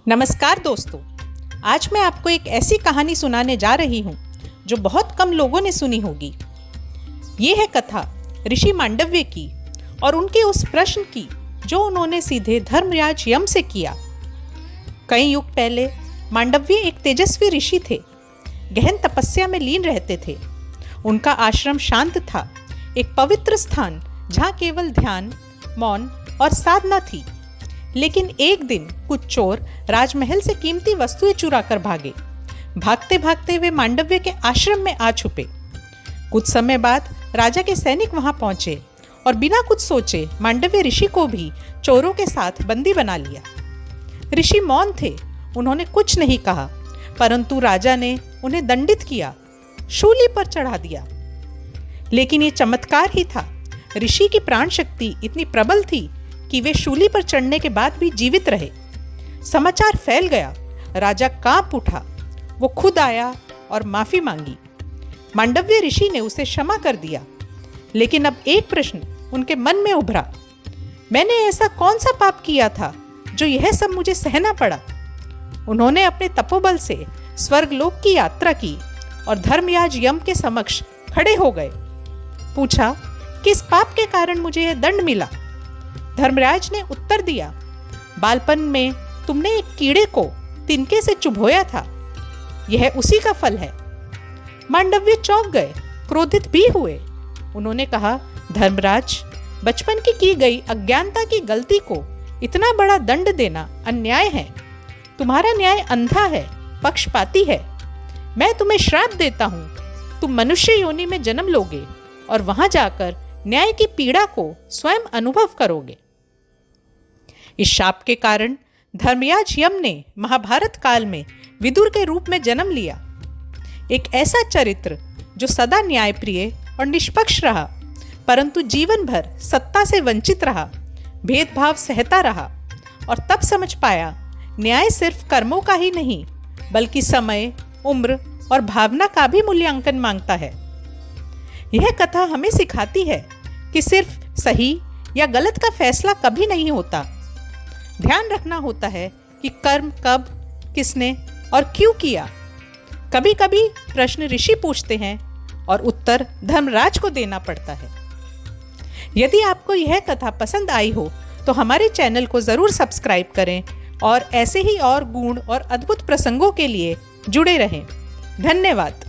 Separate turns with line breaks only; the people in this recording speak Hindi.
नमस्कार दोस्तों, आज मैं आपको एक ऐसी कहानी सुनाने जा रही हूँ जो बहुत कम लोगों ने सुनी होगी। ये है कथा ऋषि मांडव्य की और उनके उस प्रश्न की जो उन्होंने सीधे धर्मराज यम से किया। कई युग पहले मांडव्य एक तेजस्वी ऋषि थे। गहन तपस्या में लीन रहते थे। उनका आश्रम शांत था, एक पवित्र स्थान जहाँ केवल ध्यान, मौन और साधना थी। लेकिन एक दिन कुछ चोर राजमहल से कीमती वस्तुएं चुरा कर भागे। भागते भागते वे मांडव्य के आश्रम में आ छुपे। कुछ समय बाद राजा के सैनिक वहां पहुंचे और बिना कुछ सोचे मांडव्य ऋषि को भी चोरों के साथ बंदी बना लिया। ऋषि मौन थे, उन्होंने कुछ नहीं कहा, परंतु राजा ने उन्हें दंडित किया, शूली पर चढ़ा दिया। लेकिन ये चमत्कार ही था। ऋषि की प्राण शक्ति इतनी प्रबल थी कि वे शूली पर चढ़ने के बाद भी जीवित रहे। समाचार फैल गया, राजा कांप उठा। वो खुद आया और माफी मांगी। मांडव्य ऋषि ने उसे क्षमा कर दिया। लेकिन अब एक प्रश्न उनके मन में उभरा, मैंने ऐसा कौन सा पाप किया था जो यह सब मुझे सहना पड़ा? उन्होंने अपने तपोबल से स्वर्गलोक की यात्रा की और धर्मराज यम के समक्ष खड़े हो गए। पूछा, किस पाप के कारण मुझे यह दंड मिला? धर्मराज ने उत्तर दिया, बालपन में तुमने एक कीड़े को तिनके से चुभोया था, यह उसी का फल है। मांडव्य चौंक गए, क्रोधित भी हुए। उन्होंने कहा, धर्मराज, बचपन की गई अज्ञानता की गलती को इतना बड़ा दंड देना अन्याय है। तुम्हारा न्याय अंधा है, पक्षपाती है। मैं तुम्हें श्राप देता हूं, तुम मनुष्य योनि में जन्म लोगे और वहां जाकर न्याय की पीड़ा को स्वयं अनुभव करोगे। इस शाप के कारण धर्मराज यम ने महाभारत काल में विदुर के रूप में जन्म लिया। एक ऐसा चरित्र जो सदा न्यायप्रिय और निष्पक्ष रहा, परंतु जीवन भर सत्ता से वंचित रहा, भेदभाव सहता रहा और तब समझ पाया, न्याय सिर्फ कर्मों का ही नहीं बल्कि समय, उम्र और भावना का भी मूल्यांकन मांगता है। यह कथा हमें सिखाती है कि सिर्फ सही या गलत का फैसला कभी नहीं होता। ध्यान रखना होता है कि कर्म कब, किसने और क्यों किया। कभी कभी प्रश्न ऋषि पूछते हैं और उत्तर धर्मराज को देना पड़ता है। यदि आपको यह कथा पसंद आई हो तो हमारे चैनल को ज़रूर सब्सक्राइब करें और ऐसे ही और गूढ़ और अद्भुत प्रसंगों के लिए जुड़े रहें। धन्यवाद।